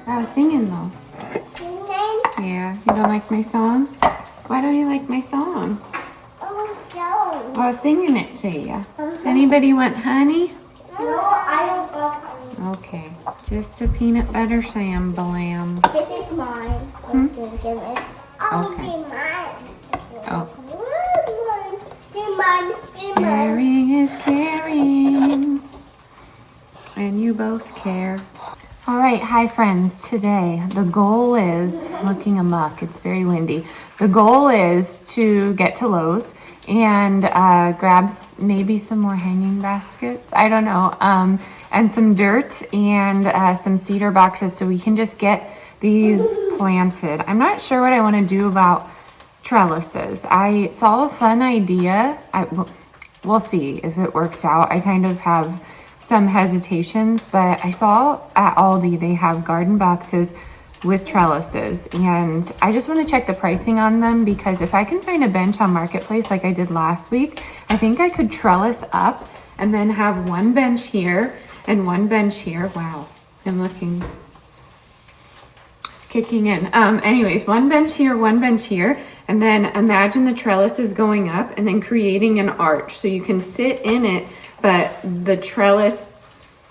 I was singing though. Singing? Yeah, you don't like my song? Why don't you like my song? Oh, no. I was singing it to you. Does anybody want honey? No, I don't want honey. Okay, just a peanut butter shambalam. This is mine. I'm thinking this. Oh, Okay. it's mine. Oh, Mine. sharing is caring. And you both care. All right, hi friends. Today, the goal is, looking amuck, it's very windy. The goal is to get to Lowe's and grab maybe some more hanging baskets. I don't know. And some dirt and some cedar boxes so we can just get these planted. I'm not sure what I want to do about trellises. I saw a fun idea. We'll see if it works out. I kind of have some hesitations, but I saw at Aldi they have garden boxes with trellises, and I just want to check the pricing on them, because if I can find a bench on Marketplace like I did last week, I think I could trellis up and then have one bench here and one bench here. Wow, I'm looking, it's kicking in. Anyways, one bench here, and then imagine the trellises going up and then creating an arch so you can sit in it, but the trellis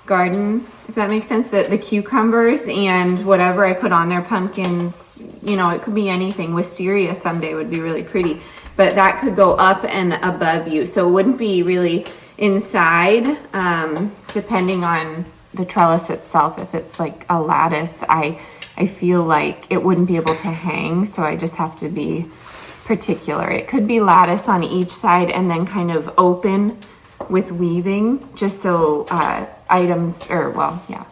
garden, if that makes sense, the cucumbers and whatever I put on there, pumpkins, you know, it could be anything. Wisteria someday would be really pretty, but that could go up and above you. So it wouldn't be really inside, depending on the trellis itself. If it's like a lattice, I feel like it wouldn't be able to hang. So I just have to be particular. It could be lattice on each side and then kind of open with weaving, just so items, or well, yeah,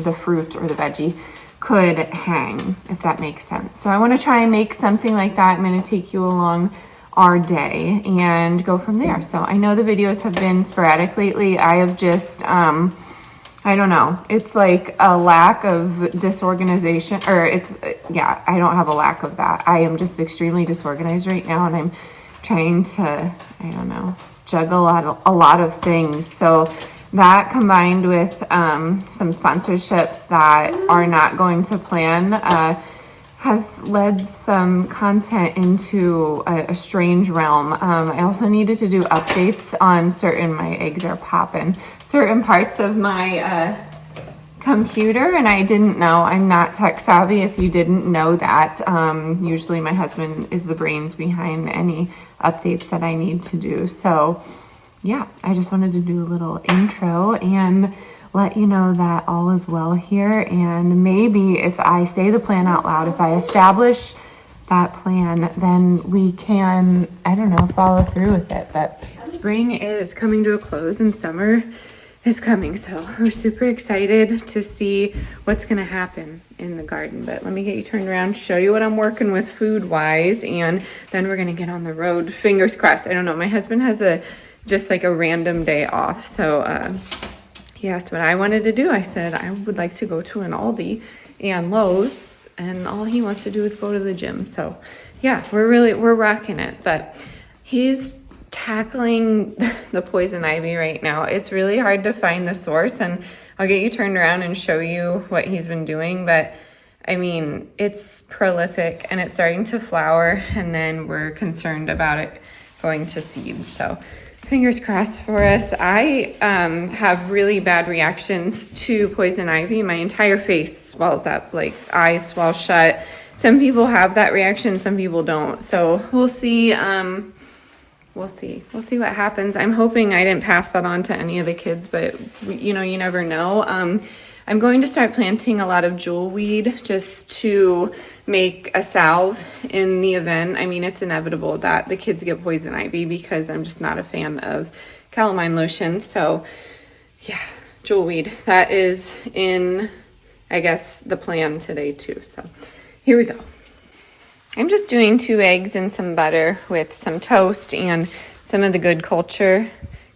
the fruit or the veggie could hang, if that makes sense. So I want to try and make something like that. I'm going to take you along our day and go from there. So I know the videos have been sporadic lately. I have just, I don't know. It's like a lack of disorganization, or it's, yeah, I don't have a lack of that. I am just extremely disorganized right now, and I'm trying to, I don't know, juggle a lot of things. So that combined with some sponsorships that are not going to plan has led some content into a strange realm. I also needed to do updates on my eggs are popping, certain parts of my computer, and I didn't know. I'm not tech savvy, if you didn't know that. Usually my husband is the brains behind any updates that I need to do. So yeah, I just wanted to do a little intro and let you know that all is well here. And maybe if I say the plan out loud, if I establish that plan, then we can, I don't know, follow through with it. But spring is coming to a close and summer is coming, so we're super excited to see what's gonna happen in the garden. But let me get you turned around, show you what I'm working with food wise, and then we're gonna get on the road. Fingers crossed. I don't know, my husband has just like a random day off, so he asked what I wanted to do. I said I would like to go to an Aldi and Lowe's, and all he wants to do is go to the gym. So yeah, we're rocking it. But he's tackling the poison ivy right now. It's really hard to find the source, and I'll get you turned around and show you what he's been doing. But I mean, it's prolific and it's starting to flower, and then we're concerned about it going to seed. So fingers crossed for us. I have really bad reactions to poison ivy. My entire face swells up, like eyes swell shut. Some people have that reaction, some people don't. So we'll see. We'll see what happens. I'm hoping I didn't pass that on to any of the kids, but you know, you never know. I'm going to start planting a lot of jewel weed just to make a salve in the event. I mean, it's inevitable that the kids get poison ivy because I'm just not a fan of calamine lotion. So yeah, jewel weed. That is in, I guess, the plan today too. So here we go. I'm just doing 2 eggs and some butter with some toast and some of the Good Culture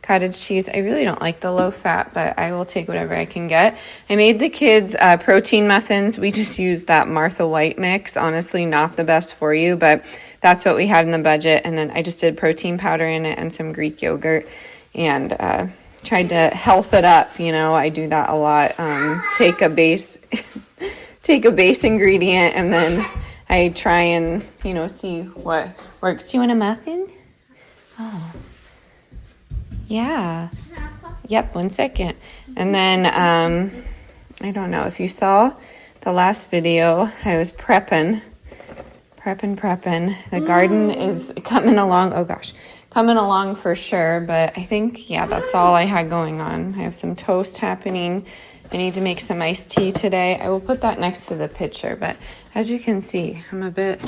cottage cheese. I really don't like the low fat, but I will take whatever I can get. I made the kids protein muffins. We just used that Martha White mix. Honestly, not the best for you, but that's what we had in the budget. And then I just did protein powder in it and some Greek yogurt, and tried to health it up. You know, I do that a lot. Take a base take a base ingredient and then I try and, see what works. Do you want a muffin? Oh. Yeah. Yep, 1 second. And then, I don't know if you saw the last video, I was prepping. The garden is coming along. Oh gosh, coming along for sure. But I think, yeah, that's all I had going on. I have some toast happening. I need to make some iced tea today. I will put that next to the picture. But as you can see, I'm a bit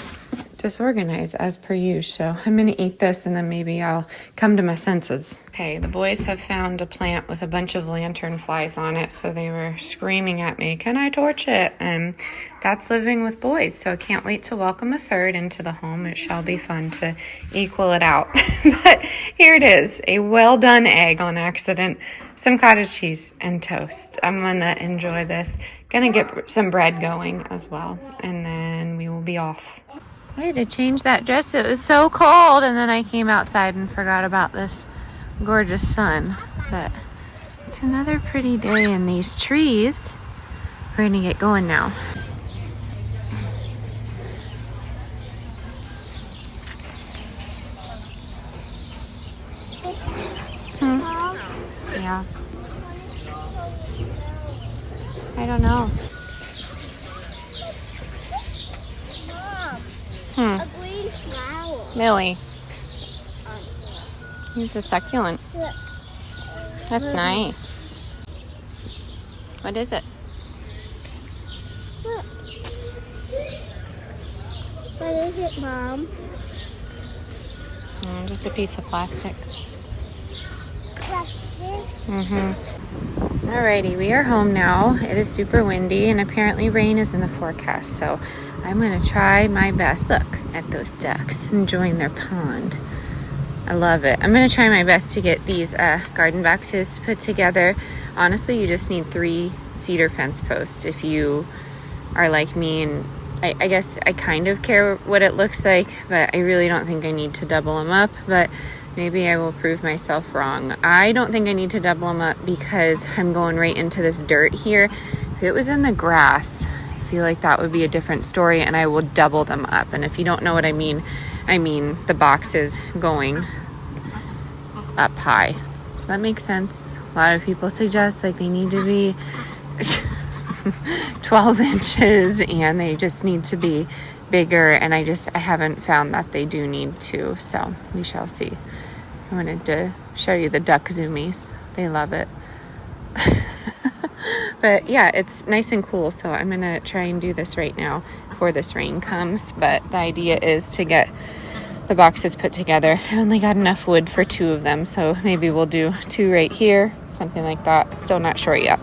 disorganized as per usual. So I'm going to eat this and then maybe I'll come to my senses. Okay, the boys have found a plant with a bunch of lantern flies on it. So they were screaming at me, can I torch it? And that's living with boys. So I can't wait to welcome a third into the home. It shall be fun to equal it out. But here it is, a well done egg on accident, some cottage cheese and toast. I'm going to enjoy this. Gonna get some bread going as well. And then we will be off. I had to change that dress. It was so cold, and then I came outside and forgot about this gorgeous sun. But it's another pretty day in these trees. We're gonna get going now. Yeah. I don't know. A green flower. Millie. It's a succulent. That's nice. What is it? Look. What is it, Mom? Just a piece of plastic. Plastic? Alrighty, we are home now. It is super windy and apparently rain is in the forecast. So I'm going to try my best. Look at those ducks enjoying their pond. I love it. I'm going to try my best to get these garden boxes put together. Honestly, you just need 3 cedar fence posts if you are like me, and I guess I kind of care what it looks like, but I really don't think I need to double them up, but maybe I will prove myself wrong. I don't think I need to double them up because I'm going right into this dirt here. If it was in the grass, I feel like that would be a different story, and I will double them up. And if you don't know what I mean the boxes going up high. Does that make sense? A lot of people suggest like they need to be 12 inches and they just need to be bigger, and I haven't found that they do need to, so we shall see. I wanted to show you the duck zoomies. They love it. But yeah, it's nice and cool, so I'm gonna try and do this right now before this rain comes. But the idea is to get the boxes put together. I only got enough wood for 2 of them, so maybe we'll do 2 right here, something like that. Still not sure yet.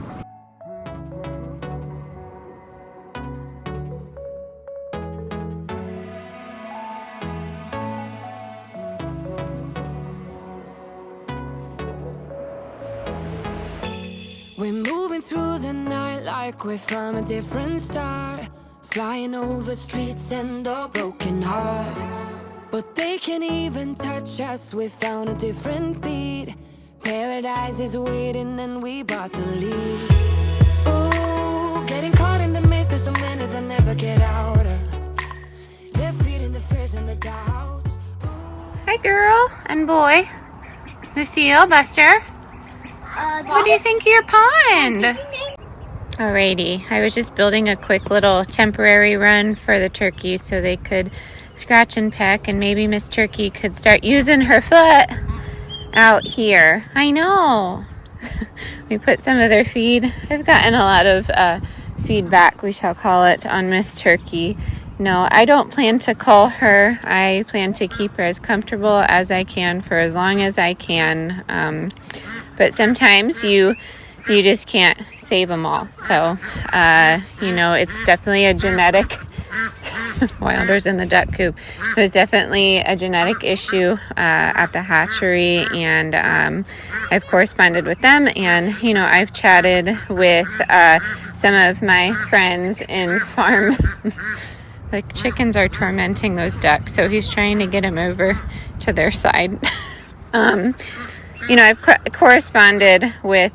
We're moving through the night like we're from a different star, flying over streets and the broken hearts. But they can't even touch us, we found a different beat. Paradise is waiting and we bought the lead. Ooh, getting caught in the mist, there's so many that never get out of. They're feeding the fears and the doubts. Hi girl and boy. Lucille, Buster. What do you think of your pond? Alrighty, I was just building a quick little temporary run for the turkeys so they could scratch and peck, and maybe Miss Turkey could start using her foot out here. I know. We put some of their feed. I've gotten a lot of feedback, we shall call it, on Miss Turkey. No, I don't plan to cull her. I plan to keep her as comfortable as I can for as long as I can. But sometimes you just can't save them all. So, it's definitely a genetic, Wilder's in the duck coop. It was definitely a genetic issue at the hatchery, and I've corresponded with them, and, I've chatted with some of my friends in farm. The chickens are tormenting those ducks, so he's trying to get them over to their side. I've corresponded with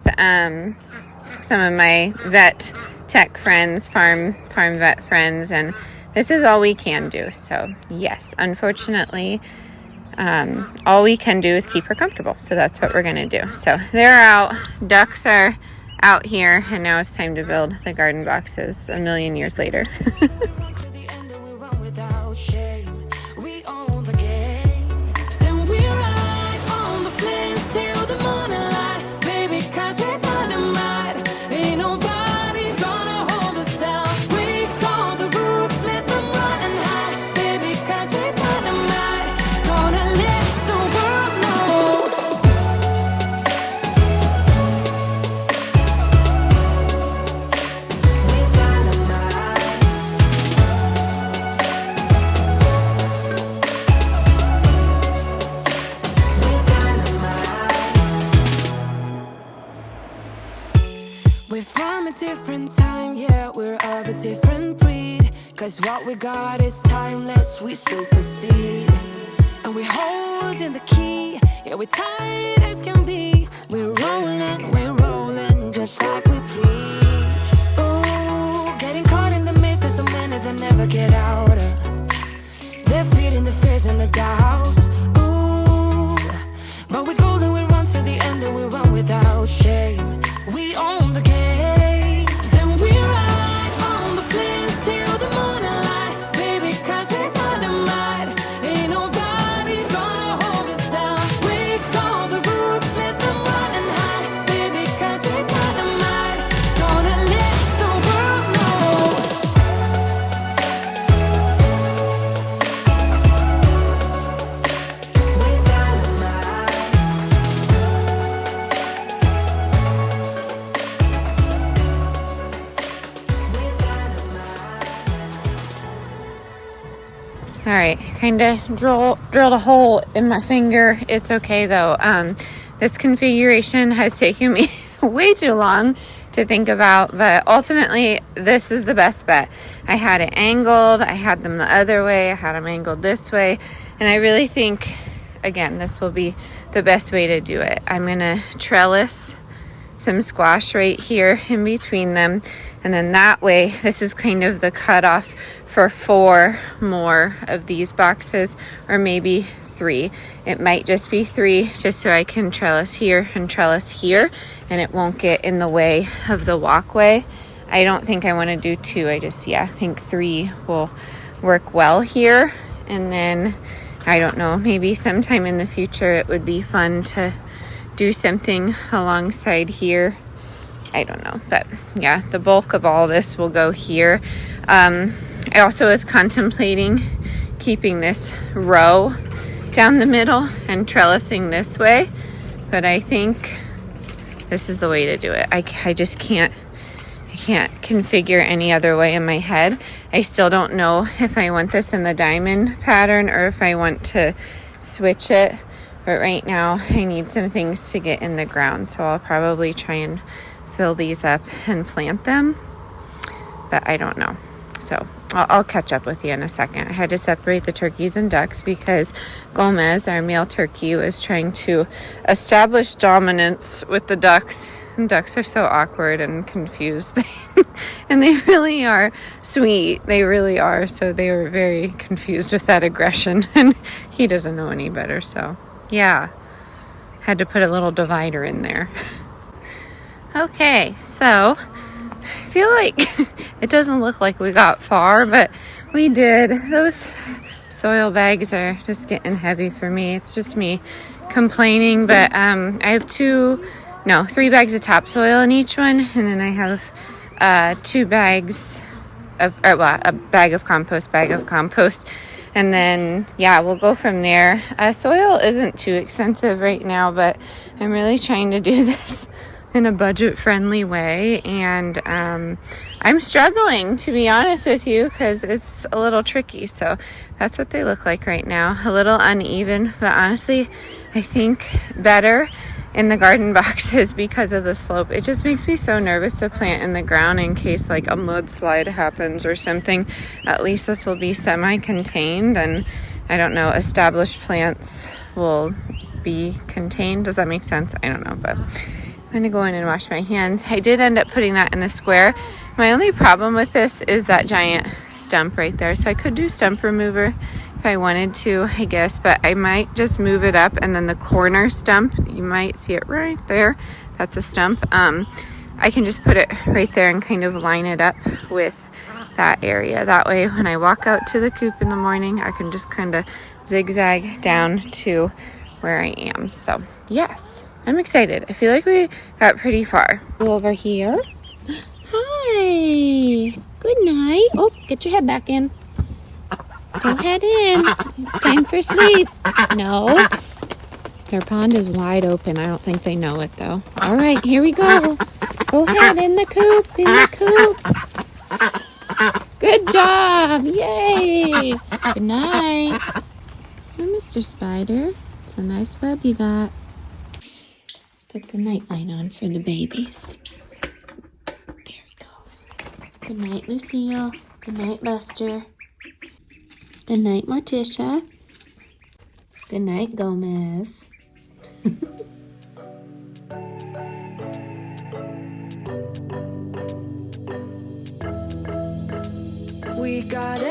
some of my vet tech friends, farm vet friends, and this is all we can do. So yes, unfortunately, all we can do is keep her comfortable. So that's what we're gonna do. So they're out, ducks are out here, and now it's time to build the garden boxes a million years later. We're from a different time, yeah, we're of a different breed. Cause what we got is timeless, we supersede. And we're holding the key, yeah, we're tight as can be. We're rolling, just like we please. Ooh, getting caught in the mist, there's so many that never get out of. They're feeding the fears and the doubts. Ooh, but we're golden, we run to the end and we run without shame. We own the game, and we ride on the flames till the morning light, baby, cause we're dynamite. Ain't nobody gonna hold us down. Break all the rules, let them run and hide, baby, cause we're dynamite. Gonna let the world know. We're dynamite. All right, kind of drilled a hole in my finger. It's okay though. This configuration has taken me way too long to think about, but ultimately this is the best bet. I had it angled, I had them the other way, I had them angled this way, and I really think, again, this will be the best way to do it. I'm gonna trellis some squash right here in between them, and then that way, this is kind of the cutoff for 4 more of these boxes, or maybe 3. It might just be 3, just so I can trellis here and trellis here, and it won't get in the way of the walkway. I don't think I want to do 2. I think 3 will work well here. And then, I don't know, maybe sometime in the future it would be fun to do something alongside here. I don't know, but yeah, the bulk of all this will go here. I also was contemplating keeping this row down the middle and trellising this way, but I think this is the way to do it. I just can't configure any other way in my head. I still don't know if I want this in the diamond pattern or if I want to switch it, but right now I need some things to get in the ground, so I'll probably try and fill these up and plant them, but I don't know. So I'll catch up with you in a second. I had to separate the turkeys and ducks because Gomez, our male turkey, was trying to establish dominance with the ducks. And ducks are so awkward and confused. And they really are sweet. They really are. So they were very confused with that aggression. And he doesn't know any better. So yeah, had to put a little divider in there. Okay, so I feel like it doesn't look like we got far, but we did. Those soil bags are just getting heavy for me. It's just me complaining, but I have 3 bags of topsoil in each one, and then I have 2 bags of, a bag of compost, and then yeah, we'll go from there. Soil isn't too expensive right now, but I'm really trying to do this in a budget-friendly way, and I'm struggling, to be honest with you, because it's a little tricky. So that's what they look like right now, a little uneven, but honestly I think better in the garden boxes because of the slope. It just makes me so nervous to plant in the ground in case like a mudslide happens or something. At least this will be semi-contained, and I don't know, established plants will be contained. Does that make sense? I don't know, but I'm gonna go in and wash my hands. I did end up putting that in the square. My only problem with this is that giant stump right there. So I could do stump remover if I wanted to, I guess, but I might just move it up, and then the corner stump, you might see it right there. That's a stump. I can just put it right there and kind of line it up with that area. That way when I walk out to the coop in the morning, I can just kind of zigzag down to where I am. So yes, I'm excited. I feel like we got pretty far. Go over here. Hi, good night. Oh, get your head back in. Go head in. It's time for sleep. No. Their pond is wide open. I don't think they know it though. All right, here we go. Go ahead, in the coop, in the coop. Good job. Yay. Good night. Oh, Mr. Spider. It's a nice web you got. Let's put the night light on for the babies. There we go. Good night, Lucille. Good night, Buster. Good night, Morticia. Good night, Gomez. We got